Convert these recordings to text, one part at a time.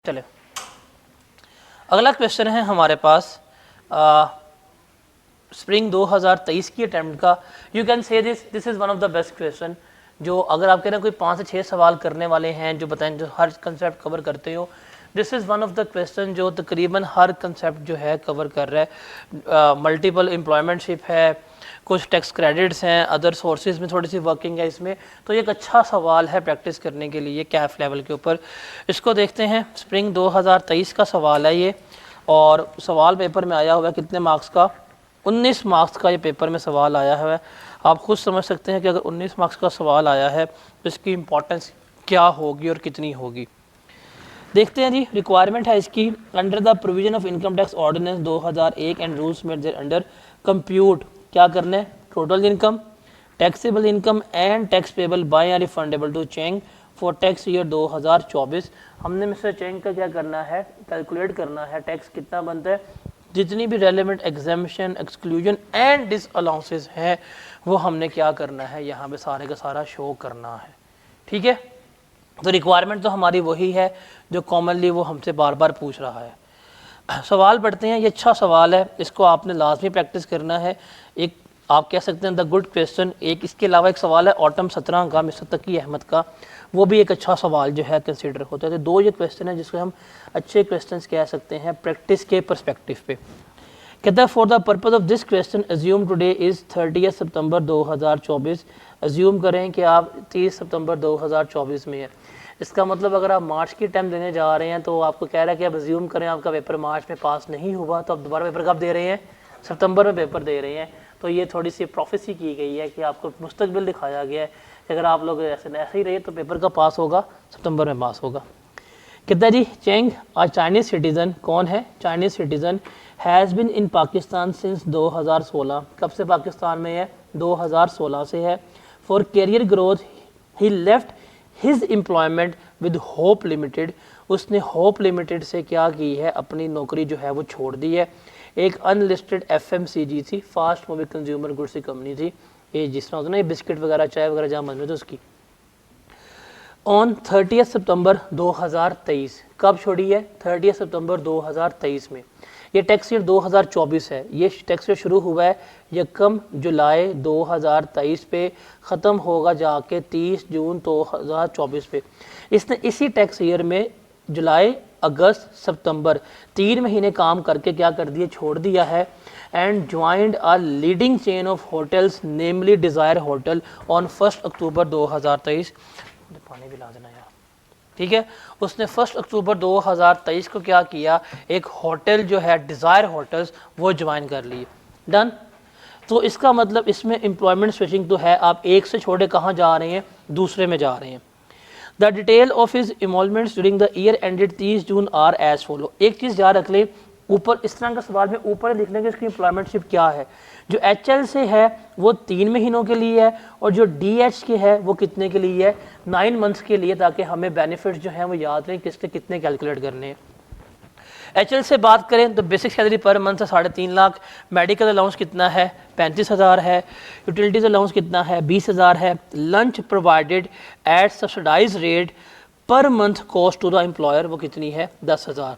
चले, अगला क्वेश्चन है हमारे पास स्प्रिंग 2023 की अटेम्प्ट का। You can say this is one of the best question, जो अगर आप कह रहे हैं कोई 5 से 6 सवाल करने वाले हैं जो बताएं जो हर कंसेप्ट कवर करते हो, this is one of the question जो तकरीबन हर कंसेप्ट जो है कवर कर रहा है। मल्टीपल एम्प्लॉयमेंटशिप है, कुछ टैक्स क्रेडिट्स हैं, अदर सोर्सेज में थोड़ी सी वर्किंग है इसमें, तो ये एक अच्छा सवाल है प्रैक्टिस करने के लिए कैफ लेवल के ऊपर। इसको देखते हैं, स्प्रिंग 2023 का सवाल है ये, और सवाल पेपर में आया हुआ है कितने मार्क्स का, 19 मार्क्स का ये पेपर में सवाल आया हुआ है। आप खुद समझ सकते हैं कि अगर 19 मार्क्स का सवाल आया है तो इसकी इम्पोर्टेंस क्या होगी और कितनी होगी। देखते हैं जी, रिक्वायरमेंट है इसकी, under the provision of income tax ordinance 2001 and rules made thereunder compute क्या करना है, total income, taxable income and tax payable by या रिफंडेबल टू चेंग फॉर टैक्स ईयर 2024। हमने मिस्टर चेंग का क्या करना है, कैलकुलेट करना है टैक्स कितना बनता है, जितनी भी रेलिवेंट एग्जामिशन एक्सक्लूजन एंड डिसअलाउंसेस हैं वो हमने क्या करना है यहाँ पे सारे का सारा शो करना है। ठीक है, तो रिक्वायरमेंट तो हमारी वही है जो कॉमनली वो हमसे बार बार पूछ रहा है। सवाल पढ़ते हैं, ये अच्छा सवाल है, इसको आपने लाजमी प्रैक्टिस करना है। एक आप कह सकते हैं द गुड क्वेश्चन। एक इसके अलावा एक सवाल है ऑटम 17 का मिस्टर तकी अहमद का, वो भी एक अच्छा सवाल जो है कंसीडर होता है। तो दो ये क्वेश्चन है जिसको हम अच्छे क्वेश्चन कह सकते हैं प्रैक्टिस के परस्पेक्टिव पे। कहता है for the purpose of this question assume today is 30 September 2024। Assume करें कि आप 30 सितंबर 2024 में है। इसका मतलब अगर आप मार्च की टाइम देने जा रहे हैं तो आपको कह रहा है कि आप एज्यूम करें आपका पेपर मार्च में पास नहीं हुआ तो आप दोबारा पेपर कब दे रहे हैं, सितंबर में पेपर दे रहे हैं। तो ये थोड़ी सी प्रोफेसी की गई है कि आपको मुस्तकबिल दिखाया गया है कि अगर आप लोग ऐसे ही रहे तो पेपर का पास होगा, सितंबर में पास होगा। कहता है जी, चेंग आ चाइनीज़ सिटीज़न, कौन है Chinese citizen, has been in Pakistan since 2016। कब से पाकिस्तान में है, 2016 से है। For career growth he left his employment with Hope Limited. उसने होप लिमिटेड से क्या की है, अपनी नौकरी जो है वो छोड़ दी है। एक अनलिस्टेड FMCG थी, फास्ट मूविंग कंज्यूमर गुड्स की कंपनी थी, ये जिस तरह होता है ना बिस्किट वगैरह चाय वगैरह जहाँ बन रहे थे उसकी। ऑन 30 सितंबर 2023, कब छोड़ी है, 30 सितंबर 2023 में। ये टैक्स ईयर 2024 है, ये टैक्स ईयर शुरू हुआ है 1 जुलाई 2023 पे, ख़त्म होगा जाके 30 जून 2024 पे। इसने इसी टैक्स ईयर में जुलाई अगस्त सितंबर 3 महीने काम करके क्या कर दिए, छोड़ दिया है। And joined a leading chain of hotels namely desire hotel on 1 अक्टूबर 2023। पानी भी ला देना यार, ठीक है। उसने 1 अक्टूबर 2023 को क्या किया, एक होटल जो है डिज़ायर होटल्स वो ज्वाइन कर ली, डन। तो इसका मतलब इसमें एम्प्लॉयमेंट स्विचिंग तो है, आप एक से छोड़े कहाँ जा रहे हैं, दूसरे में जा रहे हैं। The detail of his involvements during the year ended 30 June are as follow. एक चीज़ याद रख लें, ऊपर इस तरह का सवाल में ऊपर लिख लेंगे इसकी एम्प्लॉयमेंटशिप क्या है। जो HL से है वो 3 महीनों के लिए है, और जो DH के है वो कितने के लिए है, 9 मंथ्स के लिए, ताकि हमें बेनिफिट्स जो हैं वो याद रहें किसके कितने कैलकुलेट करने हैं। HL से बात करें तो बेसिक सैलरी पर मंथ है 3.5 लाख, मेडिकल अलाउंस कितना है 35,000 है, यूटिलिटीज अलाउंस कितना है 20,000 है, lunch provided at subsidise rate per month cost to the employer वो कितनी है 10,000।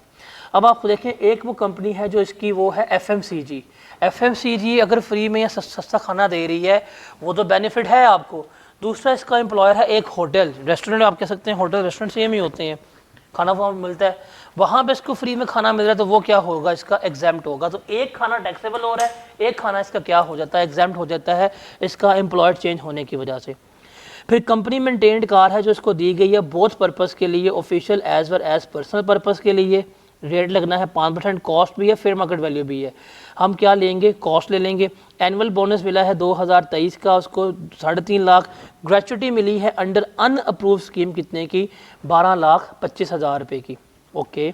अब आप देखें, एक वो कंपनी है जो इसकी वो है FMCG अगर फ्री में या सस्ता खाना दे रही है वो तो बेनिफिट है आपको। दूसरा इसका एम्प्लॉयर है एक होटल रेस्टोरेंट, आप कह सकते हैं होटल रेस्टोरेंट सेम ही होते हैं, खाना वहाँ मिलता है, वहाँ पे इसको फ्री में खाना मिल रहा है तो वो क्या होगा, इसका एग्जाम्प्ट होगा। तो एक खाना टैक्सेबल हो रहा है, एक खाना इसका क्या हो जाता है, एग्जाम्प्ट हो जाता है, इसका एम्प्लॉयर चेंज होने की वजह से। फिर कंपनी मेंटेन्ड कार है जो इसको दी गई है बोथ पर्पज़ के लिए, official as well as personal purpose के लिए। रेट लगना है 5%, कॉस्ट भी है, फेयर मार्केट वैल्यू भी है। हम क्या लेंगे, कॉस्ट ले लेंगे। एनुअल बोनस मिला है 2023 का उसको 3.5 लाख। ग्रेचुटी मिली है अंडर अनअप्रूव स्कीम कितने की, 12,25,000 रुपये की। ओके,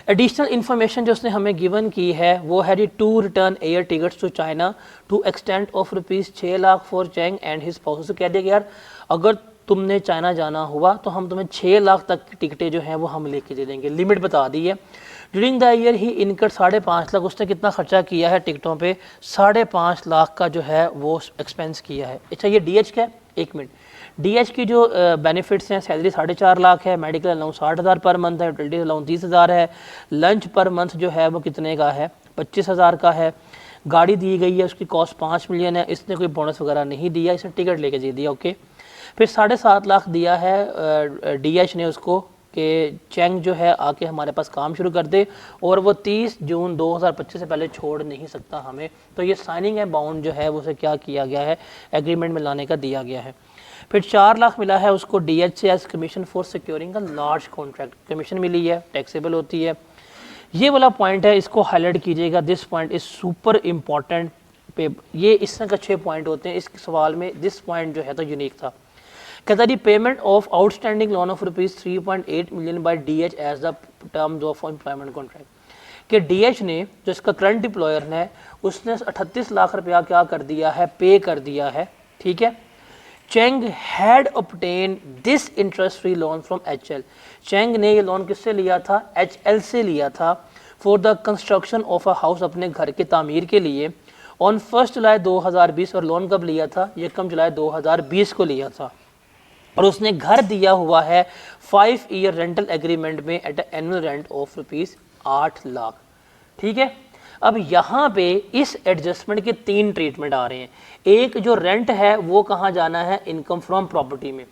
एडिशनल इन्फॉर्मेशन जो उसने हमें गिवन की है वो है जी 2 return air tickets to China to extent of ₹6 lakh for Cheng and his spouse. कह दिया कि यार अगर तुमने चाइना जाना हुआ तो हम तुम्हें 6 लाख तक की टिकटें जो हैं वो हम लेके दे देंगे, लिमिट बता दी है। ड्यूरिंग द ईयर ही इनकट 5.5 लाख, उसने कितना खर्चा किया है टिकटों पे, 5.5 लाख का जो है वो एक्सपेंस किया है। अच्छा ये DH का है, 1 मिनट, डीएच की जो बेनिफिट्स हैं, सैलरी 4.5 लाख है, मेडिकल अलाउंस 60,000 पर मंथ है, यूटिलिटी अलाउंस 30,000 है, लंच पर मंथ जो है वो कितने का है, 25,000 का है, गाड़ी दी गई है, उसकी कॉस्ट 5 मिलियन है, इसने कोई बोनस वगैरह नहीं दिया, इसने टिकट लेके दे दिया, ओके। फिर 7.5 लाख दिया है डीएच ने उसको कि चेंग जो है आके हमारे पास काम शुरू कर दे, और वो 30 जून 2025 से पहले छोड़ नहीं सकता हमें, तो ये साइनिंग है बाउंड जो है वो उसे क्या किया गया है, एग्रीमेंट में लाने का दिया गया है। फिर 4 लाख मिला है उसको डीएच से as commission for securing a large contract, commission मिली है, टैक्सेबल होती है। ये वाला पॉइंट है, इसको हाईलाइट कीजिएगा, this point is super important पे, ये इससे अच्छे पॉइंट होते हैं इस सवाल में, दिस पॉइंट जो है तो यूनिक था। कहता जी payment of outstanding loan of ₹3.8 million by DH as the terms of employment contract, कि डीएच ने जो इसका करंट एम्प्लॉयर है उसने 38 लाख रुपया क्या कर दिया है, पे कर दिया है, ठीक है। Cheng had obtain this interest free loan from HL, Cheng ने ये लोन किससे लिया था, एचएल से लिया था, for the construction of a house, अपने घर की तामीर के लिए, ऑन 1 जुलाई 2020, और लोन कब लिया था, 1 जुलाई 2020 को लिया था, और उसने घर दिया हुआ है 5 ईयर रेंटल एग्रीमेंट में at annual rent of ₹8 lakh, ठीक है। अब यहाँ पे इस एडजस्टमेंट के 3 ट्रीटमेंट आ रहे हैं, एक जो रेंट है वो कहाँ जाना है, इनकम फ्रॉम प्रॉपर्टी में,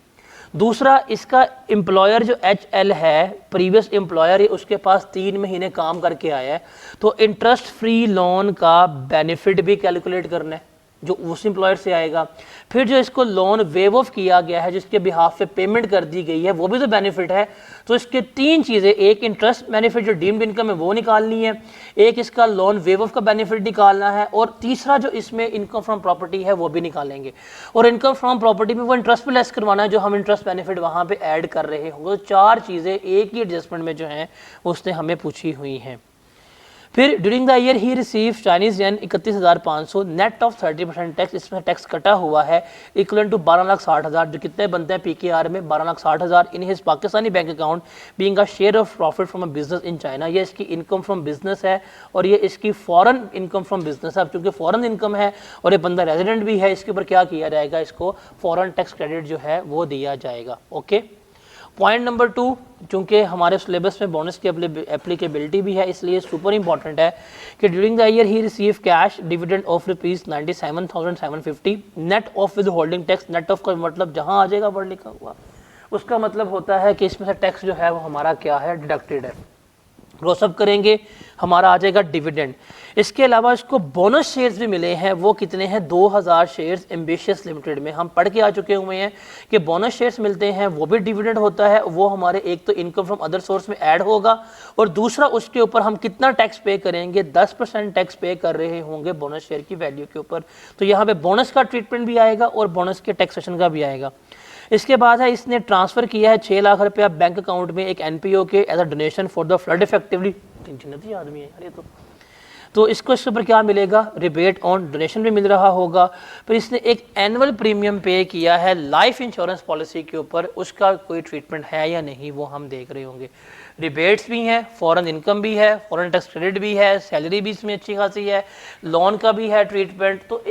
दूसरा इसका एम्प्लॉयर जो एचएल है, प्रीवियस एम्प्लॉयर है, उसके पास 3 महीने काम करके आया है, तो इंटरेस्ट फ्री लोन का बेनिफिट भी कैलकुलेट करना है जो उस एम्प्लॉयर से आएगा। फिर जो इसको लोन वेव ऑफ किया गया है, जिसके बिहाफ पे पेमेंट कर दी गई है, वो भी तो बेनिफिट है। तो इसके 3 चीज़ें, एक इंटरेस्ट बेनिफिट जो डीम्ड इनकम है वो निकालनी है, एक इसका लोन वेव ऑफ का बेनिफिट निकालना है, और तीसरा जो इसमें इनकम फ्रॉम प्रॉपर्टी है वो भी निकालेंगे, और इनकम फ्रॉम प्रॉपर्टी में वो इंटरेस्ट भी लेस करवाना है जो हम इंटरेस्ट बेनिफिट वहाँ पर ऐड कर रहे हो। तो 4 चीज़ें एक ही एडजस्टमेंट में जो हैं उसने हमें पूछी हुई हैं। फिर during the year he receive Chinese yen 31,500 net of 30% tax, इसमें टैक्स कटा हुआ है, इक्वल टू 12,60,000, जो कितने बनते हैं पीकेआर में 12,60,000 in his Pakistani bank account, being a share of profit from a business in China. ये इसकी इनकम फ्रॉम बिजनेस है, और ये इसकी फॉरेन इनकम फ्रॉम बिजनेस है। अब चूंकि फॉरेन इनकम है और ये बंदा रेजिडेंट भी है, इसके ऊपर क्या किया जाएगा, इसको फॉरेन टैक्स क्रेडिट जो है वो दिया जाएगा, ओके। पॉइंट नंबर 2, चूंकि हमारे सिलेबस में बोनस की एप्लीकेबिलिटी भी है, इसलिए सुपर इंपॉर्टेंट है कि during the year he receive cash dividend of ₹97,750 net of with holding tax. Net of का मतलब जहां आ जाएगा वर्ड लिखा हुआ, उसका मतलब होता है कि इसमें से टैक्स जो है वो हमारा क्या है, डिडक्टेड है, वो सब करेंगे, हमारा आ जाएगा डिविडेंड। इसके अलावा इसको बोनस शेयर्स भी मिले हैं, वो कितने हैं, 2000 शेयर्स एम्बिशियस लिमिटेड में। हम पढ़ के आ चुके हुए हैं कि बोनस शेयर्स मिलते हैं, वो भी डिविडेंड होता है, वो हमारे एक तो इनकम फ्रॉम अदर सोर्स में ऐड होगा, और दूसरा उसके ऊपर हम कितना टैक्स पे करेंगे, 10% टैक्स पे कर रहे होंगे बोनस शेयर की वैल्यू के ऊपर। तो यहाँ पे बोनस का ट्रीटमेंट भी आएगा और बोनस के टैक्सेशन का भी आएगा। इसके बाद है इसने ट्रांसफर किया है 6 लाख रुपया बैंक अकाउंट में एक एनपीओ के as a donation for the flood effectively. जन्नती आदमी है यार ये तो इसको इसके ऊपर क्या मिलेगा, रिबेट ऑन डोनेशन भी मिल रहा होगा। फिर इसने एक एनुअल प्रीमियम पे किया है लाइफ इंश्योरेंस पॉलिसी के ऊपर, उसका कोई ट्रीटमेंट है या नहीं वो हम देख रहे होंगे। रिबेट्स भी हैं, फॉरेन इनकम भी है, फॉरेन टैक्स क्रेडिट भी है, सैलरी भी इसमें अच्छी खासी है, लोन का भी है ट्रीटमेंट, तो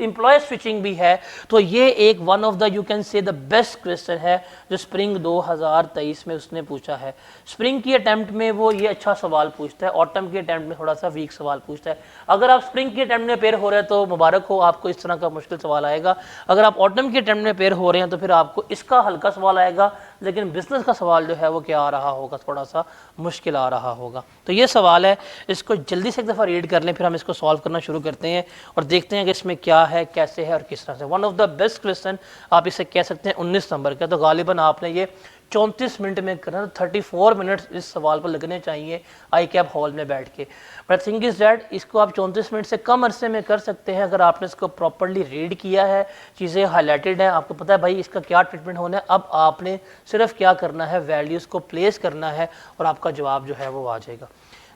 एम्प्लॉय स्विचिंग भी है। तो ये एक one of the you can say the best question है जो स्प्रिंग 2023 में उसने पूछा है। स्प्रिंग की अटैम्प्ट में वो ये अच्छा सवाल पूछता है, ऑटम की अटैम्प्ट में थोड़ा सा वीक सवाल पूछता है। अगर आप स्प्रिंग की अटैम्प्ट में पेयर हो रहे हैं तो मुबारक हो, आपको इस तरह का मुश्किल सवाल आएगा। अगर आप ऑटम की अटैम्प्ट में पेयर हो रहे हैं तो फिर आपको इसका हल्का सवाल आएगा, लेकिन बिजनेस का सवाल जो है वो क्या आ रहा होगा, थोड़ा सा मुश्किल आ रहा होगा। तो ये सवाल है, इसको जल्दी से एक दफ़ा रीड कर लें, फिर हम इसको सॉल्व करना शुरू करते हैं और देखते हैं कि इसमें क्या है, कैसे है और किस तरह से। One of the best question आप इसे कह सकते हैं 19 नंबर का। तो गालिबन आपने ये 34 मिनट में करना, 34 मिनट इस सवाल पर लगने चाहिए आई कैप हॉल में बैठ के। बट थिंग इज दैट इसको आप 34 मिनट से कम अरसे में कर सकते हैं अगर आपने इसको प्रॉपर्ली रीड किया है, चीज़ें हाईलाइटेड हैं, आपको पता है भाई इसका क्या ट्रीटमेंट होना है। अब आपने सिर्फ क्या करना है, वैल्यूज़ को प्लेस करना है और आपका जवाब जो है वो आ जाएगा।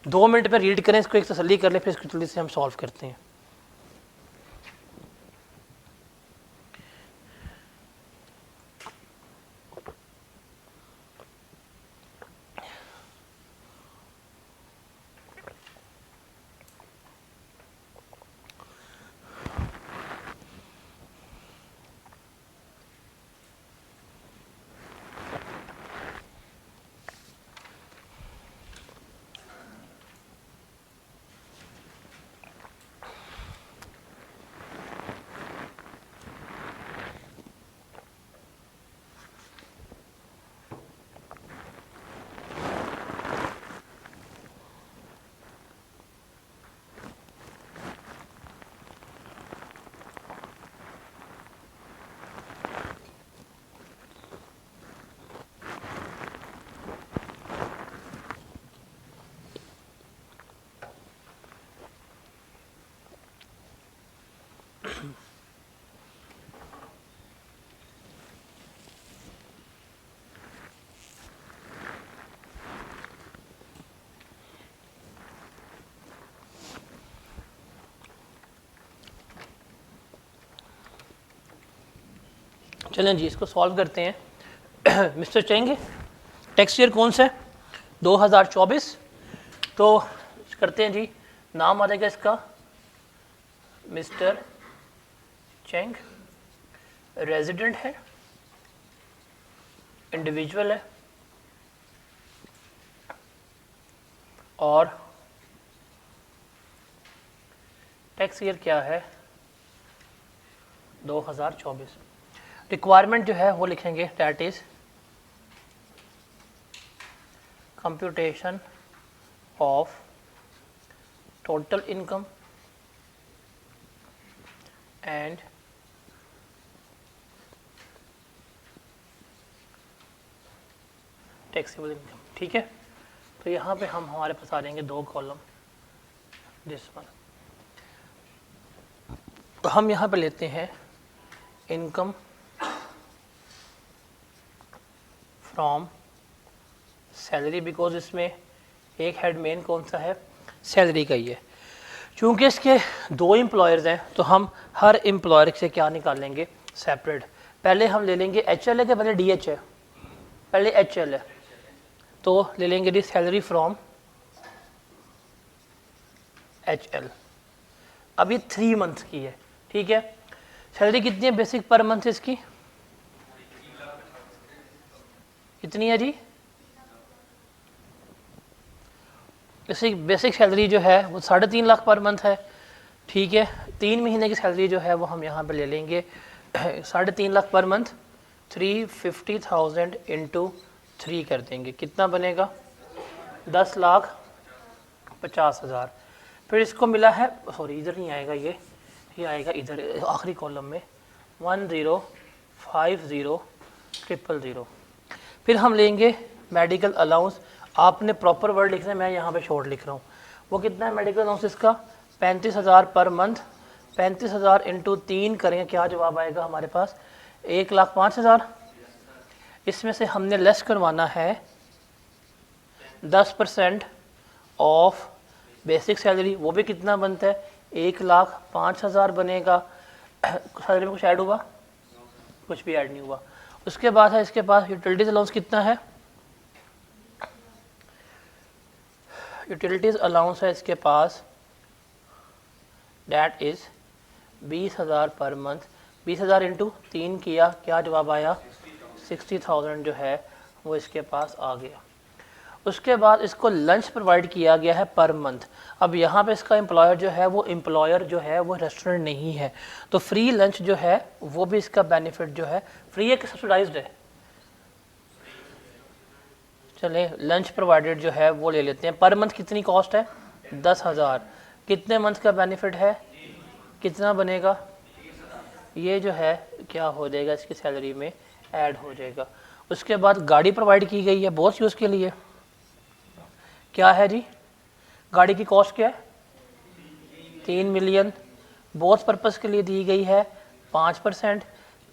2 मिनट में रीड करें, इसको एक तसल्ली कर लें, फिर इसको जल्दी से हम सॉल्व करते हैं। चलें जी इसको सॉल्व करते हैं। मिस्टर चेंग टैक्स ईयर कौन सा है? 2024। तो करते हैं जी, नाम आ जाएगा इसका मिस्टर चेंग, रेजिडेंट है, इंडिविजुअल है और टैक्स ईयर क्या है? 2024। रिक्वायरमेंट जो है वो लिखेंगे that is computation of total income and taxable income. ठीक है, तो यहाँ पे हम हमारे पास आ जाएंगे 2 कॉलम, दिस वन। तो हम यहाँ पे लेते हैं इनकम फ्रॉम सैलरी, बिकॉज इसमें एक हेड मेन कौन सा है? सैलरी का ही है। चूँकि इसके 2 एम्प्लॉयर्स हैं तो हम हर एम्प्लॉयर से क्या निकालेंगे? सेपरेट। पहले हम ले लेंगे HL है कि पहले DH है? पहले HL है, तो ले लेंगे दी सैलरी फ्रॉम HL। अब ये 3 मंथ की है, ठीक है। सैलरी कितनी है बेसिक पर मंथ इसकी? कितनी है जी? बेसिक सैलरी जो है वो 3.5 लाख पर मंथ है, ठीक है। 3 महीने की सैलरी जो है वो हम यहाँ पे ले लेंगे 3.5 लाख पर मंथ, 350,000 इंटू 3 कर देंगे, कितना बनेगा? 10,50,000। फिर इसको मिला है, सॉरी इधर नहीं आएगा, ये आएगा इधर आखिरी कॉलम में 10,50,000। फिर हम लेंगे मेडिकल अलाउंस। आपने प्रॉपर वर्ड लिखना है, मैं यहाँ पे शॉर्ट लिख रहा हूँ। वो कितना है मेडिकल अलाउंस इसका? 35,000 पर मंथ। 35,000 इंटू 3 करेंगे, क्या जवाब आएगा हमारे पास? 1,05,000। इसमें से हमने लेस करवाना है 10% ऑफ बेसिक सैलरी, वो भी कितना बनता है? 1,05,000 बनेगा। सैलरी में कुछ ऐड हुआ? कुछ भी ऐड नहीं हुआ। उसके बाद है इसके पास यूटिलिटीज अलाउंस कितना है? यूटिलिटीज अलाउंस है इसके पास that is 20,000 per month. 20,000 into 3 किया, क्या जवाब आया? 60,000 जो है वो इसके पास आ गया। उसके बाद इसको लंच प्रोवाइड किया गया है पर मंथ। अब यहाँ पे इसका एम्प्लॉयर जो है वो रेस्टोरेंट नहीं है, तो फ्री लंच जो है वो भी इसका बेनिफिट जो है फ्री है कि सब्सिडाइज्ड है? चले लंच प्रोवाइडेड जो है वो ले लेते हैं। पर मंथ कितनी कॉस्ट है? 10,000। कितने मंथ का बेनिफिट है? कितना बनेगा? ये जो है क्या हो जाएगा इसकी सैलरी में ऐड हो जाएगा। उसके बाद गाड़ी प्रोवाइड की गई है बॉस यूज़ के लिए, क्या है जी? गाड़ी की कॉस्ट क्या है? 3 मिलियन। बॉस पर्पस के लिए दी गई है 5%।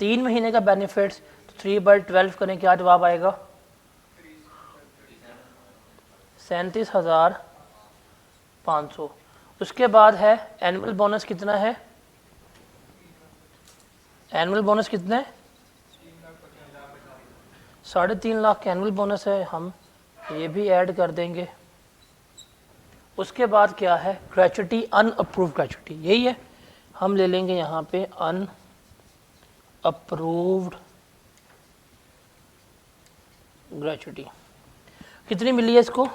3 महीने का बेनिफिट्स, 3/12 करें, क्या जवाब आएगा? 37,500। उसके बाद है एनुअल बोनस, कितना है? एनुअल बोनस कितना है? 3.5 लाख का एनुअल बोनस है, हम ये भी ऐड कर देंगे। उसके बाद क्या है? ग्रेचुटी, अनअप्रूव्ड ग्रेचुटी, यही है। हम ले लेंगे यहाँ पे अनअप्रूव्ड ग्रेचुटी। कितनी मिली है इसको?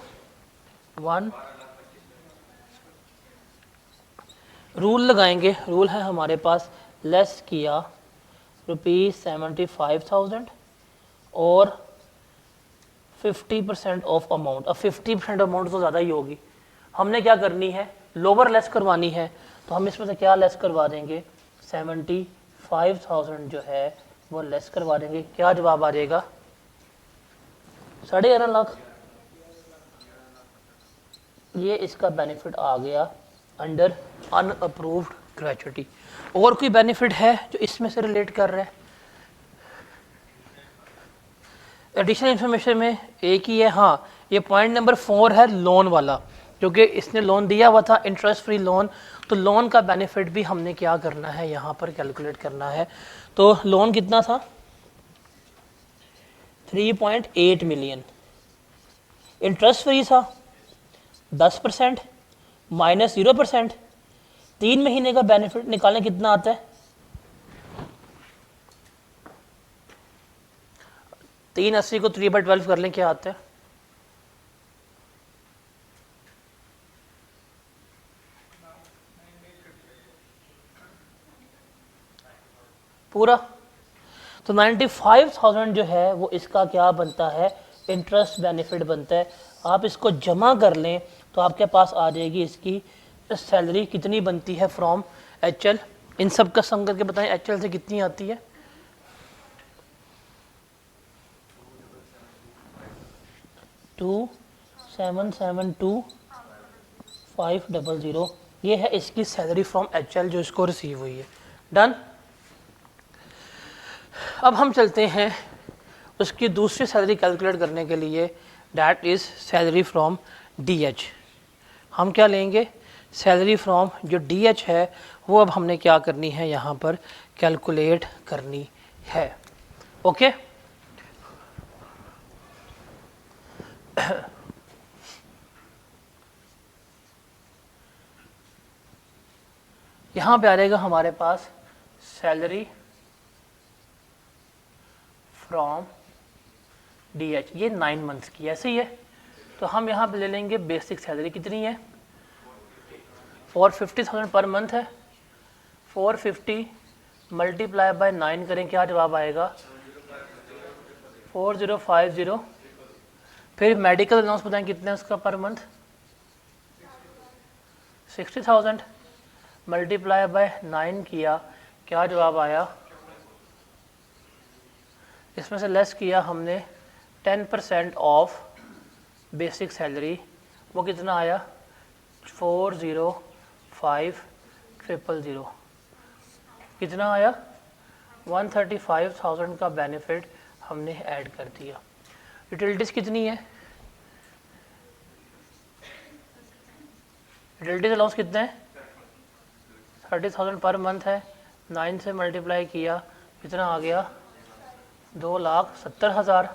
1। रूल लगाएंगे, रूल है हमारे पास, लेस किया ₹75,000 और 50% ऑफ अमाउंट। अब 50% अमाउंट तो ज़्यादा ही होगी, हमने क्या करनी है? लोअर लेस करवानी है, तो हम इसमें से क्या लेस करवा देंगे? 75,000 जो है वो लेस करवा देंगे, क्या जवाब आ जाएगा? 11.5 लाख। ये इसका बेनिफिट आ गया अंडर अनअप्रूव्ड ग्रेचुटी। और कोई बेनिफिट है जो इसमें से रिलेट कर रहा है? एडिशनल इन्फॉर्मेशन में एक ही है, हाँ, ये पॉइंट नंबर 4 है लोन वाला, क्योंकि इसने लोन दिया हुआ था इंटरेस्ट फ्री लोन, तो लोन का बेनिफिट भी हमने क्या करना है यहाँ पर कैलकुलेट करना है। तो लोन कितना था? 3.8 मिलियन। इंटरेस्ट फ्री था 10% माइनस 0%। 3 महीने का बेनिफिट निकालने कितना आता है? 380 को 3/12 कर लें, क्या आता है? पूरा। तो 95,000 जो है वो इसका क्या बनता है? इंटरेस्ट बेनिफिट बनता है। आप इसको जमा कर लें तो आपके पास आ जाएगी इसकी सैलरी कितनी बनती है फ्रॉम HL। इन सब का सम करके बताएं HL से कितनी आती है? 2772,500। ये है इसकी सैलरी फ्रॉम HL जो इसको रिसीव हुई है। डन। अब हम चलते हैं उसकी दूसरी सैलरी कैलकुलेट करने के लिए, that is salary from DH। हम क्या लेंगे? सैलरी फ्रॉम जो DH है वो अब हमने क्या करनी है, यहाँ पर कैलकुलेट करनी है। ओके यहाँ पे आ जाएगा हमारे पास सैलरी फ्रॉम DH। ये 9 मंथ्स की ऐसे ही है। तो हम यहाँ पे ले लेंगे बेसिक सैलरी कितनी है? 450,000 पर मंथ है। 450 मल्टीप्लाई बाय 9 करें, क्या जवाब आएगा? 4050। फिर मेडिकल अलाउंस बताएं कितने उसका पर मंथ? 60,000 मल्टीप्लाई बाय 9 किया, क्या जवाब आया? इसमें से लेस किया हमने 10% ऑफ बेसिक सैलरी, वो कितना आया? 405,000। कितना आया? 135,000 का बेनिफिट हमने ऐड कर दिया। यूटिलिटीज़ कितनी है? यूटिलिटीज़ अलाउंस कितने हैं? 30,000 पर मंथ है। 9 से मल्टीप्लाई किया, कितना आ गया? 2,70,000।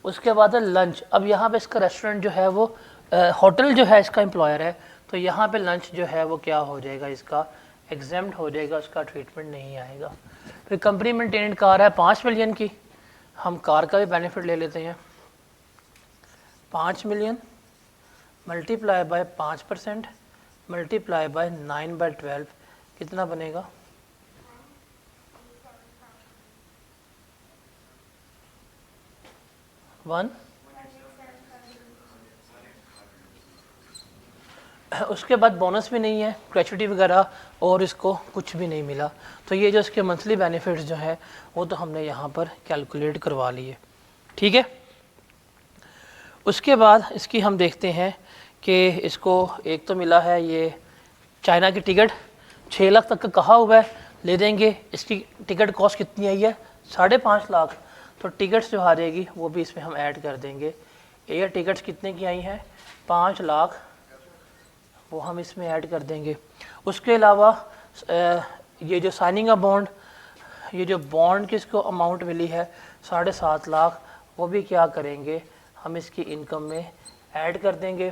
उसके बाद है लंच। अब यहाँ पे इसका रेस्टोरेंट जो है वो होटल जो है इसका एम्प्लॉयर है, तो यहाँ पे लंच जो है वो क्या हो जाएगा? इसका एग्जेम्प्ट हो जाएगा, उसका ट्रीटमेंट नहीं आएगा। फिर कंपनी मेंटेनेड कार है 5 मिलियन की, हम कार का भी बेनिफिट ले लेते हैं। 5 million multiply by 5% multiply by 9/12 कितना बनेगा? 1। उसके बाद बोनस भी नहीं है, ग्रेचुइटी वगैरह, और इसको कुछ भी नहीं मिला। तो ये जो इसके मंथली बेनिफिट्स जो है वो तो हमने यहाँ पर कैलकुलेट करवा लिए। ठीक है। उसके बाद इसकी हम देखते हैं कि इसको एक तो मिला है ये चाइना की टिकट, 6 लाख तक का कहा हुआ है, ले देंगे। इसकी टिकट कॉस्ट कितनी आई है? 5.5 लाख। तो टिकट्स जो आ जाएगी वो भी इसमें हम ऐड कर देंगे। एयर टिकट्स कितने की आई हैं? 5 लाख, वो हम इसमें ऐड कर देंगे। उसके अलावा ये जो साइनिंग अ बॉन्ड, ये जो बॉन्ड की इसको अमाउंट मिली है 7.5 लाख, वो भी क्या करेंगे? हम इसकी इनकम में ऐड कर देंगे।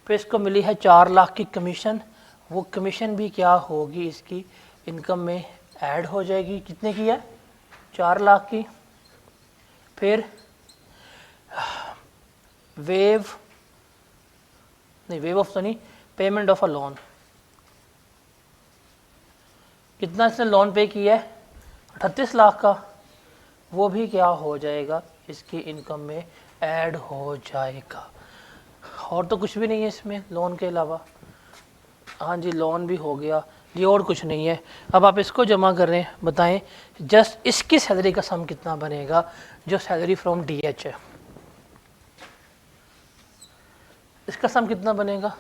फिर इसको मिली है 4 लाख की कमीशन, वो कमीशन भी क्या होगी? इसकी इनकम में ऐड हो जाएगी। कितने की है? 4 लाख की। फिर वेव ऑफ तो नहीं, पेमेंट ऑफ अ लोन, कितना इसने लोन पे किया है? 38 लाख का, वो भी क्या हो जाएगा? इसकी इनकम में ऐड हो जाएगा। और तो कुछ भी नहीं है इसमें लोन के अलावा। हाँ जी, लोन भी हो गया जी, और कुछ नहीं है। अब आप इसको जमा कर रहे हैं, बताएं जस्ट इसकी सैलरी का सम कितना बनेगा जो सैलरी फ्रॉम DH है? इसका सम कितना बनेगा?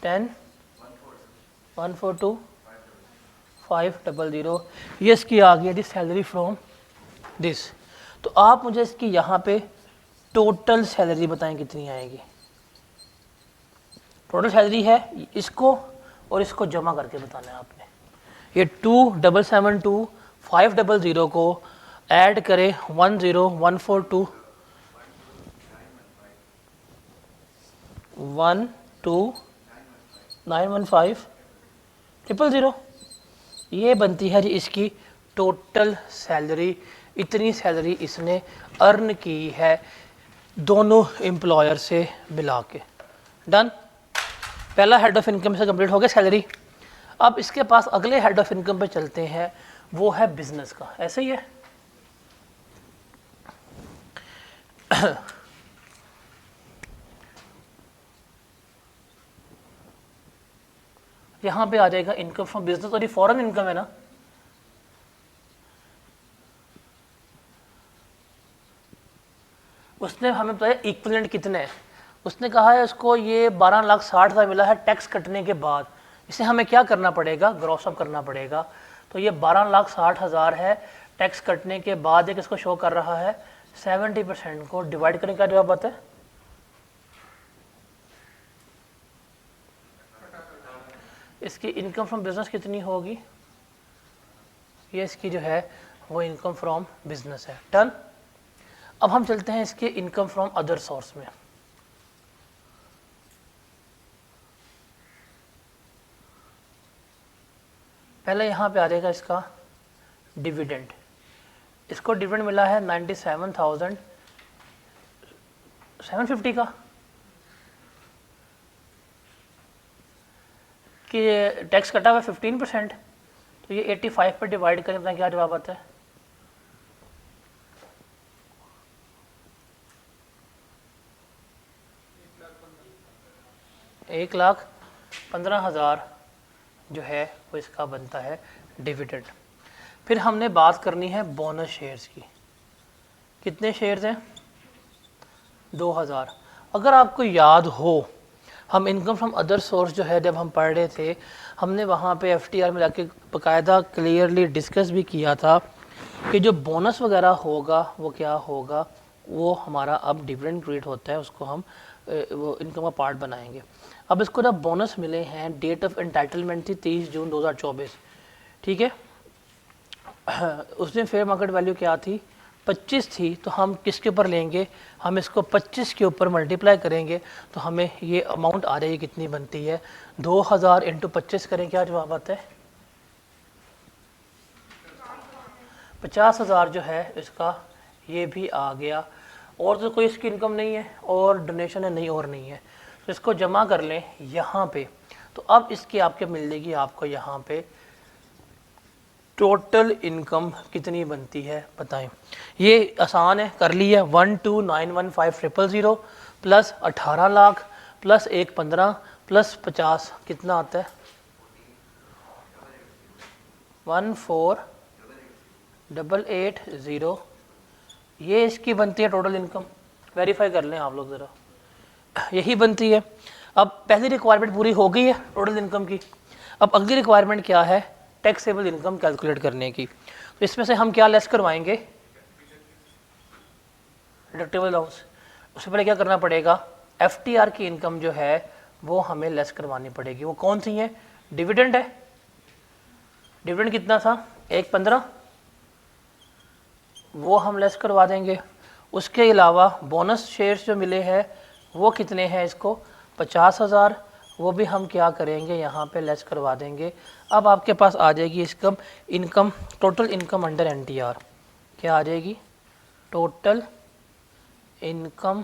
10,142,500। ये इसकी आ गई जी सैलरी फ्रॉम दिस। तो आप मुझे इसकी यहाँ पे टोटल सैलरी बताएं कितनी आएगी? टोटल सैलरी है इसको और इसको जमा करके बताना है आपने। ये 2772 को ऐड करें 10142 12915 ये बनती है जी इसकी टोटल सैलरी। इतनी सैलरी इसने अर्न की है दोनों एम्प्लॉयर से मिला के। डन। पहला हेड ऑफ इनकम से कंप्लीट हो गया सैलरी। अब इसके पास अगले हेड ऑफ इनकम पे चलते हैं, वो है बिजनेस का। ऐसे ही है यहां पे आ जाएगा इनकम फ्रॉम बिजनेस, और ये फॉरेन इनकम है ना। उसने हमें बताया इक्विवेलेंट कितने हैं। उसने कहा है उसको ये 12,60,000 मिला है टैक्स कटने के बाद। इसे हमें क्या करना पड़ेगा, ग्रॉस अप करना पड़ेगा। तो ये 12,60,000 है, टैक्स कटने के बाद एक इसको शो कर रहा है 70% को डिवाइड करने का जवाब आता है। इसकी इनकम फ्रॉम बिजनेस कितनी होगी, ये इसकी जो है वो इनकम फ्रॉम बिजनेस है। डन। अब हम चलते हैं इसके इनकम फ्रॉम अदर सोर्स में। पहले यहाँ पे आ जाएगा इसका डिविडेंड। इसको डिविडेंड मिला है 97,750 का, कि टैक्स कटा हुआ 15%। तो ये 85 पर डिवाइड करें, अपना क्या जवाब आता है। $1,15,000 जो है वो इसका बनता है डिविडेंड। फिर हमने बात करनी है बोनस शेयर्स की। कितने शेयर्स हैं, 2,000। अगर आपको याद हो, हम इनकम फ्रॉम अदर सोर्स जो है जब हम पढ़ रहे थे, हमने वहाँ पे FTR में जाके बाकायदा क्लियरली डिस्कस भी किया था कि जो बोनस वगैरह होगा वो क्या होगा, वो हमारा अब डिविडेंड क्रिएट होता है, उसको हम वो इनकम का पार्ट बनाएंगे। अब इसको जब बोनस मिले हैं, डेट ऑफ एंटाइटलमेंट थी 30 जून 2024, ठीक है। उस दिन फेयर मार्केट वैल्यू क्या थी, 25 थी। तो हम किसके ऊपर लेंगे, हम इसको 25 के ऊपर मल्टीप्लाई करेंगे तो हमें ये अमाउंट आ जाएगी, कितनी बनती है 2,000 इंटू 25 करें, क्या जवाब आता है 50,000 जो है इसका, ये भी आ गया। और तो कोई इसकी इनकम नहीं है, और डोनेशन है नहीं, और नहीं है। तो इसको जमा कर लें यहाँ पे। तो अब इसकी आपके मिल जाएगी आपको यहाँ पे टोटल इनकम कितनी बनती है, बताएं। ये आसान है, कर लिया। 12915,000 प्लस 18 लाख प्लस 115 प्लस 50 कितना आता है 14,880। ये इसकी बनती है टोटल इनकम। वेरीफाई कर लें आप लोग ज़रा, यही बनती है। अब पहली रिक्वायरमेंट पूरी हो गई है टोटल इनकम की। अब अगली रिक्वायरमेंट क्या है, टैक्सेबल इनकम कैलकुलेट करने की। तो इसमें से हम क्या लेस करवाएंगे, डिडक्टेबल अलाउंस। उससे पहले क्या करना पड़ेगा, FTR की इनकम जो है वो हमें लेस करवानी पड़ेगी। वो कौन सी है, डिविडेंड है। डिविडेंड कितना था 1,15, वो हम लेस करवा देंगे। उसके अलावा बोनस शेयर्स जो मिले हैं वो कितने हैं, इसको 50,000, वो भी हम क्या करेंगे यहाँ पे लेस करवा देंगे। अब आपके पास आ जाएगी इसका income, total income under NTR। क्या आ जाएगी, टोटल इनकम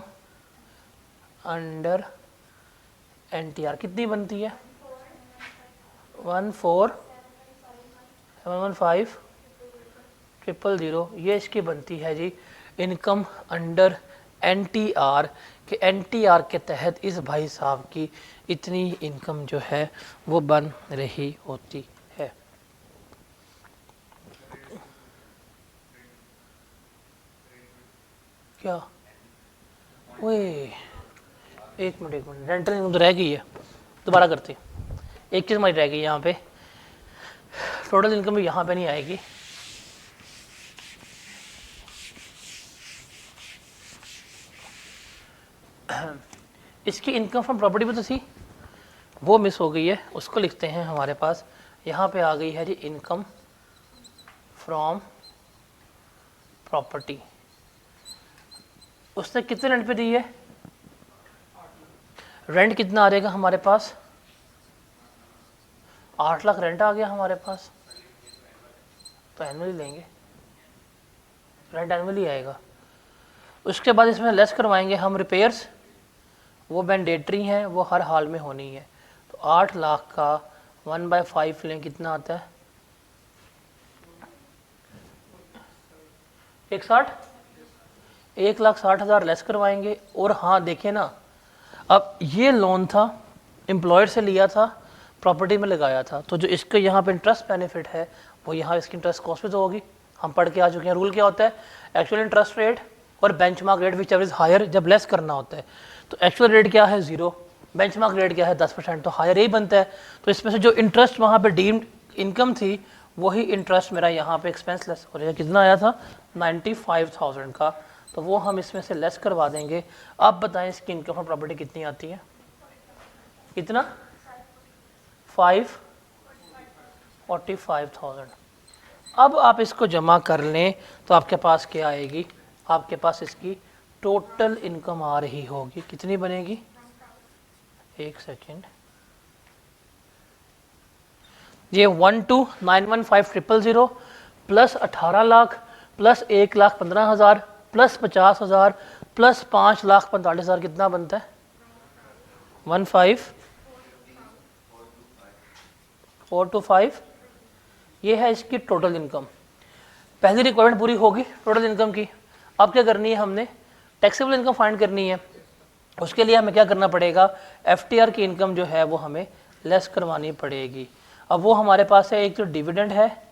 अंडर NTR कितनी बनती है 14,715,000। ये इसकी बनती है जी इनकम अंडर NTR के NTR के तहत इस भाई साहब की इतनी इनकम जो है वो बन रही होती है। क्या ओए, एक मिनट रेंटल इनकम तो रह गई है, दोबारा करते। एक चीज़ हमारी रह गई यहाँ पे, टोटल इनकम भी यहाँ पे नहीं आएगी। इसकी इनकम फ्रॉम प्रॉपर्टी भी तो थी, वो मिस हो गई है। उसको लिखते हैं हमारे पास यहाँ पे आ गई है जी इनकम फ्रॉम प्रॉपर्टी। उसने कितने रेंट पे दी है? रेंट कितना आ जाएगा हमारे पास? 8 लाख रेंट आ गया हमारे पास, तो एनुअली लेंगे, रेंट एनुअली आएगा। उसके बाद इसमें लेस करवाएंगे हम रिपेयर्स, वो मैंडेटरी हैं, वो हर हाल में होनी है। तो 8 लाख का 1/5 लें, कितना आता है? 1,60,000 लेस करवाएंगे। और हाँ देखें ना, अब ये लोन था एम्प्लॉयर से लिया था, प्रॉपर्टी में लगाया था, तो जो इसका यहाँ पे इंटरेस्ट बेनिफिट है वो यहाँ इसकी इंटरेस्ट कॉस्ट भी तो होगी। हम पढ़ के आ चुके हैं रूल क्या होता है, एक्चुअल इंटरेस्ट रेट और benchmark rate which ever is higher, जब लेस करना होता है। तो एक्चुअल रेट क्या है? 0, बेंचमार्क रेट क्या है? 10%, तो हायर यही बनता है। तो इसमें से जो इंटरेस्ट वहाँ पे डीम्ड इनकम थी वही इंटरेस्ट मेरा यहाँ पे एक्सपेंस लेस हो जाएगा। कितना आया था? 95,000 का, तो वो हम इसमें से लेस करवा देंगे। अब बताएं इसकी इनकम फ्रॉम प्रॉपर्टी कितनी आती है? कितना? 45,000। अब आप इसको जमा कर लें तो आपके पास क्या आएगी? आपके पास इसकी टोटल इनकम आ रही होगी, कितनी बनेगी? एक सेकेंड, ये 12,915,000 plus 18 lakh plus 1,15,000 plus 50,000 plus 5,45,000 कितना बनता है? 15,425। ये है इसकी टोटल इनकम। पहली रिक्वायरमेंट पूरी होगी टोटल इनकम की। अब क्या करनी है? हमने टैक्सेबल इनकम फाइंड करनी है। उसके लिए हमें क्या करना पड़ेगा? एफटीआर की इनकम जो है वो हमें लेस करवानी पड़ेगी। अब वो हमारे पास है, एक तो डिविडेंड है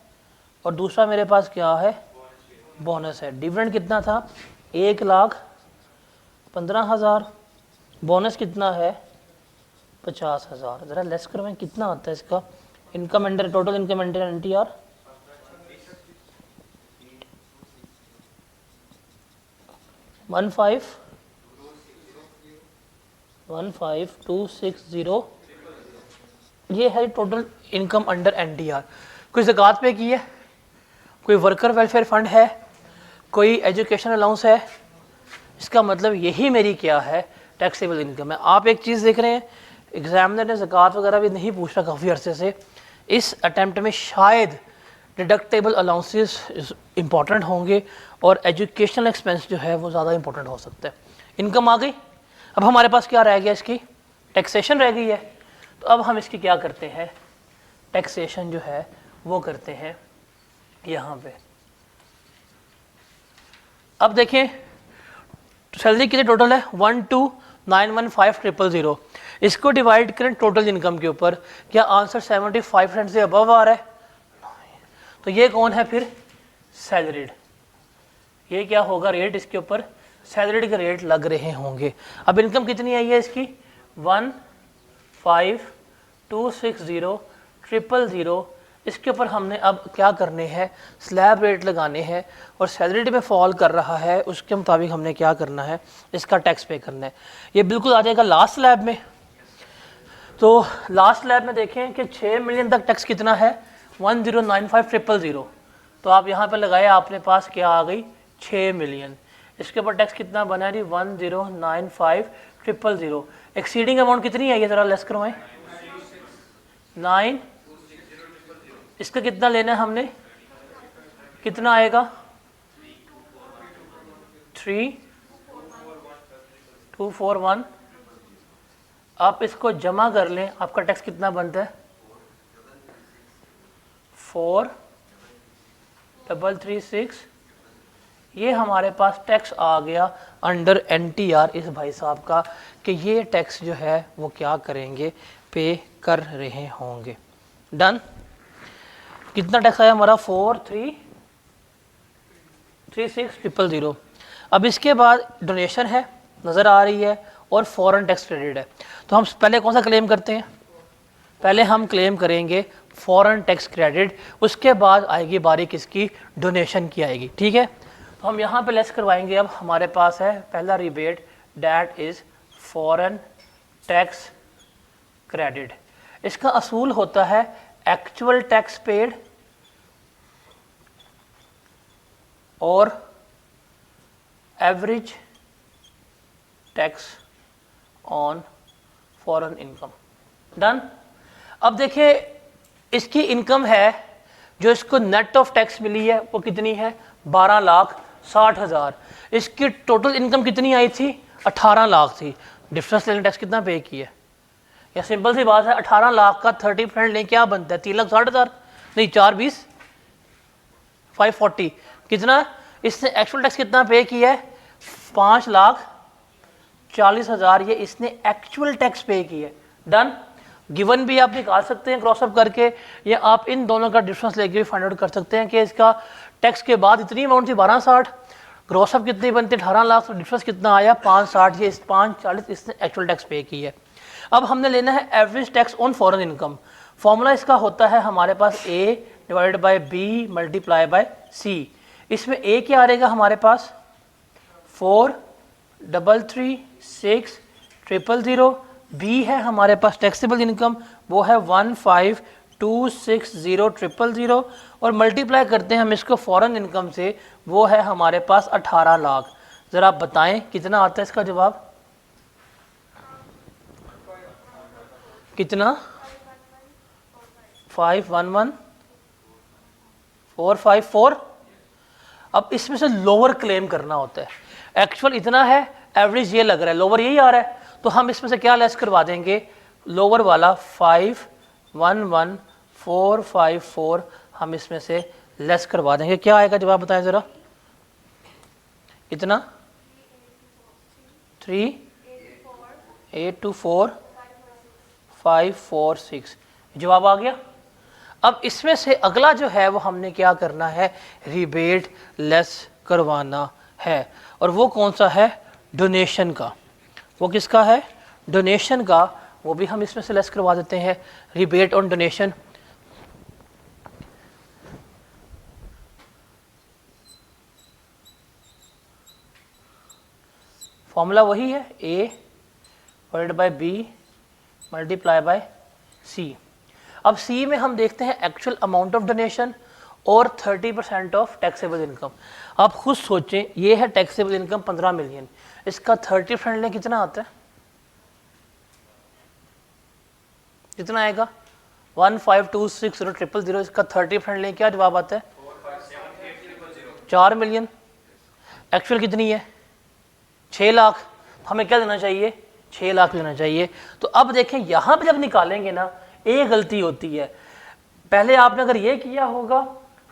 और दूसरा मेरे पास क्या है? बोनस है। डिविडेंड कितना था? 1,15,000। बोनस कितना है? 50,000। ज़रा लेस करवाएं, कितना आता है इसका? Income under total income under NTR 15,260। ये है टोटल इनकम अंडर एनटीआर। कोई ज़कात पे की है, कोई वर्कर वेलफेयर फंड है, कोई एजुकेशन अलाउंस है, इसका मतलब यही मेरी क्या है? टैक्सेबल इनकम है। आप एक चीज़ देख रहे हैं, एग्जामिनर ने ज़कात वगैरह भी नहीं पूछ रहा काफ़ी अरसे से। इस अटैम्प्ट में शायद डिडक्टेबल अलाउंसेस इंपॉर्टेंट होंगे और एजुकेशनल एक्सपेंस जो है वो ज़्यादा इंपॉर्टेंट हो सकता है। इनकम आ गई। अब हमारे पास क्या रह गया? इसकी टैक्सेशन रह गई है। तो अब हम इसकी क्या करते हैं? टैक्सेशन जो है वो करते हैं यहाँ पे। अब देखें सैलरी कितनी टोटल है? 12,915,000। इसको डिवाइड करें टोटल इनकम के ऊपर, क्या आंसर 75% से अबव आ रहा है? तो ये कौन है फिर? सैलरीड। ये क्या होगा रेट? इसके ऊपर सैलरीड के रेट लग रहे होंगे। अब इनकम कितनी आई है इसकी? 1,5,260,000। इसके ऊपर हमने अब क्या करने हैं? स्लैब रेट लगाने हैं और सैलरीड में फॉल कर रहा है उसके मुताबिक हमने क्या करना है? इसका टैक्स पे करना है। ये बिल्कुल आ जाएगा लास्ट स्लैब में। तो लास्ट स्लैब में देखें कि 6 मिलियन तक टैक्स कितना है? 10,95,000। तो आप यहाँ पे लगाए, आपने पास क्या आ गई? 6 मिलियन। इसके ऊपर टैक्स कितना बना जी? 10,95,000। एक्सीडिंग अमाउंट कितनी है? ये ज़रा लेस करवाएं। 9। इसका कितना लेना है हमने? कितना आएगा? 3,241। आप इसको जमा कर लें, आपका टैक्स कितना बनता है? 4,336। ये हमारे पास टैक्स आ गया अंडर एनटीआर इस भाई साहब का, कि ये टैक्स जो है वो क्या करेंगे? पे कर रहे होंगे। डन। कितना टैक्स आया हमारा? 4,336,000। अब इसके बाद डोनेशन है, नज़र आ रही है, और फॉरेन टैक्स क्रेडिट है। तो हम पहले कौन सा क्लेम करते हैं? पहले हम क्लेम करेंगे फॉरेन टैक्स क्रेडिट, उसके बाद आएगी बारी किसकी? डोनेशन की आएगी। ठीक है, तो हम यहाँ पे लेस करवाएंगे। अब हमारे पास है पहला rebate, that is foreign tax credit. इसका असूल होता है एक्चुअल टैक्स पेड और average tax on foreign income. Done. अब देखिए इसकी इनकम है जो इसको नेट ऑफ टैक्स मिली है वो कितनी है 12,60,000। इसकी टोटल इनकम कितनी आई थी 18 लाख थी। डिफरेंस लेने टैक्स कितना पे किया? या सिंपल सी बात है 18 लाख का 30% लें क्या बनता है 3,60,000 नहीं 4 20 540 कितना? इसने एक्चुअल टैक्स कितना पे किया है 5,40,000 ये इसने एक्चुअल टैक्स पे किया है। डन। गिवन भी आप निकाल सकते हैं क्रॉस अप करके या आप इन दोनों का डिफरेंस लेके भी फाइंड आउट कर सकते हैं कि इसका टैक्स के बाद इतनी अमाउंट थी 12,60 ग्रॉस अप कितनी बनती 18 लाख तो डिफरेंस कितना आया 5,60 ये 5,40 इसने एक्चुअल टैक्स पे की है। अब हमने लेना है average tax on foreign income. Formula इसका होता है हमारे पास A divided by B multiply by C। इसमें A क्या आ रहेगा हमारे पास 4,33,6,000। B है हमारे पास टैक्सेबल इनकम वो है 1,52,6,000 और मल्टीप्लाई करते हैं हम इसको फॉरेन इनकम से वो है हमारे पास 18 लाख। ज़रा आप बताएं कितना आता है इसका जवाब कितना 511,454। अब इसमें से लोअर क्लेम करना होता है। एक्चुअल इतना है एवरेज ये लग रहा है लोअर यही आ रहा है तो हम इसमें से क्या लेस करवा देंगे लोअर वाला 511,454 हम इसमें से लेस करवा देंगे। क्या आएगा जवाब बताएं जरा इतना 3,824,546 जवाब आ गया। अब इसमें से अगला जो है वो हमने क्या करना है रिबेट लेस करवाना है और वो कौन सा है डोनेशन का। वो किसका है डोनेशन का वो भी हम इसमें से लेस करवा देते हैं रिबेट ऑन डोनेशन। फॉर्मूला वही है A divided by B multiply by C। अब C में हम देखते हैं एक्चुअल अमाउंट ऑफ डोनेशन और 30% ऑफ टैक्सेबल इनकम। आप खुद सोचें ये है टैक्सेबल इनकम 15 मिलियन इसका 30% लें कितना आता है कितना आएगा 1,52,6,000 इसका 30% लें क्या जवाब आता है 4 मिलियन। एक्चुअल कितनी है 6 लाख। हमें क्या देना चाहिए 6 लाख लेना चाहिए। तो अब देखें यहाँ पे जब निकालेंगे ना एक गलती होती है। पहले आपने अगर ये किया होगा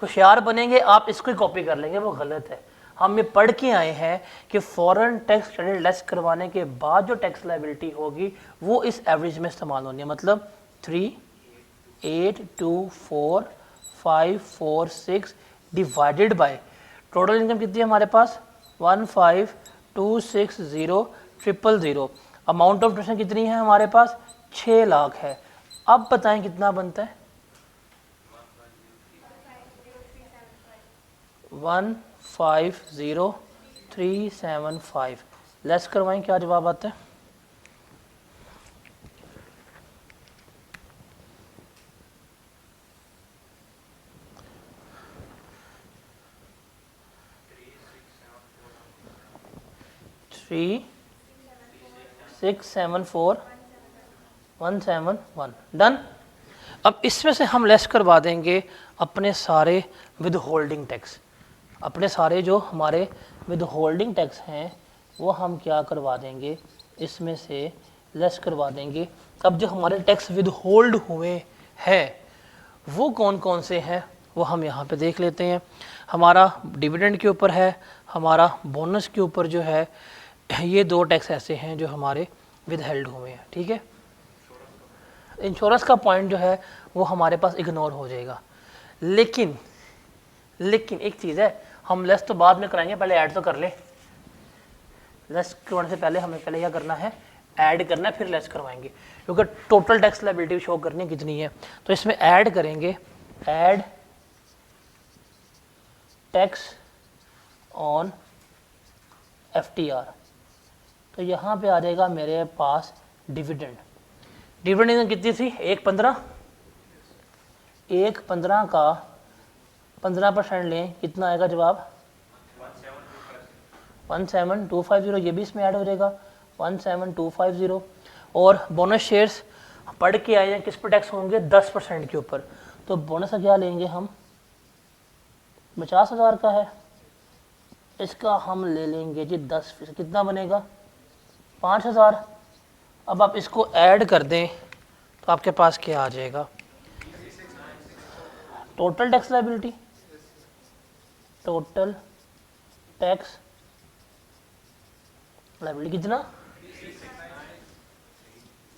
होशियार बनेंगे आप इसको ही कॉपी कर लेंगे वो गलत है। हम ये पढ़ के आए हैं कि फॉरेन टैक्स क्रेडिट लेस करवाने के बाद जो टैक्स लायबिलिटी होगी वो इस एवरेज में इस्तेमाल होनी है। मतलब 3,824,546 डिवाइडेड बाय टोटल इनकम कितनी है हमारे पास 1,52,6,000 अमाउंट ऑफ डोनेशन कितनी है हमारे पास 6 लाख है। अब बताएं कितना बनता है 1,50,375 लेस करवाएं क्या जवाब आता है 3,674,171 डन। अब इसमें से हम लेस करवा देंगे अपने सारे विद होल्डिंग टैक्स। अपने सारे जो हमारे विद होल्डिंग टैक्स हैं वो हम क्या करवा देंगे इसमें से लेस करवा देंगे। अब जो हमारे टैक्स विद होल्ड हुए हैं वो कौन कौन से हैं वो हम यहाँ पे देख लेते हैं। हमारा डिविडेंड के ऊपर है हमारा बोनस के ऊपर जो है ये 2 टैक्स ऐसे हैं जो हमारे विद हेल्ड हुए हैं। ठीक है इंश्योरेंस का पॉइंट जो है वो हमारे पास इग्नोर हो जाएगा। लेकिन एक चीज़ है हम लेस तो बाद में कराएंगे पहले ऐड तो कर ले। लेस करवाने से पहले हमें पहले क्या करना है ऐड करना है फिर लेस करवाएंगे क्योंकि टोटल टैक्स लायबिलिटी शो करनी कितनी है। तो इसमें ऐड करेंगे ऐड टैक्स ऑन FTR। तो यहाँ पे आ जाएगा मेरे पास डिविडेंड। डिविडेंड कितनी थी 1,15 एक 15 का 15% लें, कितना आएगा जवाब? 17250। ये भी इसमें ऐड हो जाएगा 17250। और बोनस शेयर्स पढ़ के आए हैं किस पर टैक्स होंगे? 10% के ऊपर। तो बोनस का क्या लेंगे हम? 50,000 का है, इसका हम ले लेंगे जी 10%। कितना बनेगा? 5,000। अब आप इसको ऐड कर दें तो आपके पास क्या आ जाएगा? Total tax liability, total tax liability कितना?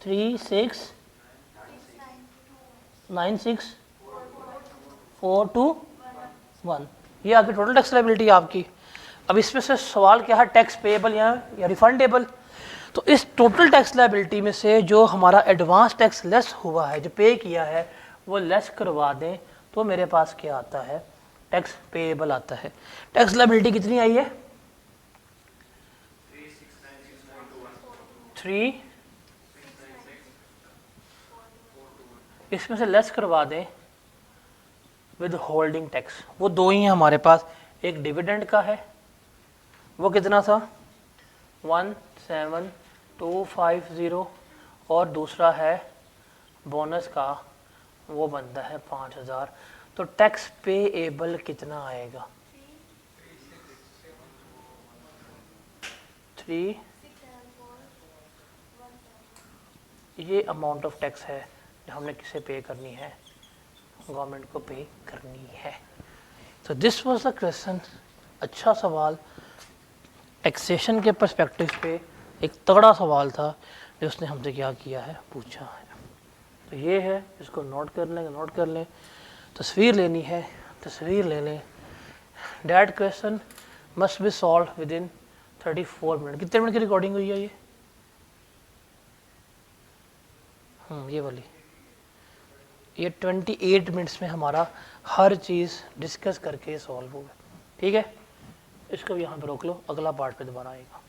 369642 ये आपकी टोटल टैक्स लायबिलिटी आपकी। अब इसमें से सवाल क्या है? टैक्स पेएबल या रिफंडेबल। तो इस टोटल टैक्स लायबिलिटी में से जो हमारा एडवांस टैक्स लेस हुआ है, जो पे किया है, वो लेस करवा दें तो मेरे पास क्या आता है? टैक्स पेएबल आता है। टैक्स लायबिलिटी कितनी आई है? 3, इसमें से लेस करवा दें विद होल्डिंग टैक्स। वो दो ही हैं हमारे पास, एक डिविडेंड का है, वो कितना था? 17250, और दूसरा है बोनस का, वो बनता है 5,000। तो टैक्स पेएबल कितना आएगा? 3, ये अमाउंट ऑफ टैक्स है जो हमने किसे पे करनी है? गवर्नमेंट को पे करनी है। तो दिस वाज द क्वेश्चन। अच्छा सवाल, टैक्सेशन के पर्सपेक्टिव पे एक तगड़ा सवाल था जो उसने हमसे क्या किया है? पूछा है। तो ये है, इसको नोट कर लें, नोट कर लें। तस्वीर लेनी है, तस्वीर ले लें। That question must be solve with in 34 minute. कितने मिनट की रिकॉर्डिंग हुई है ये? ये वाली, ये 28 मिनट्स में हमारा हर चीज़ डिस्कस करके सॉल्व होगा। ठीक है, इसको भी यहाँ पे रोक लो, अगला पार्ट पे दोबारा आएगा।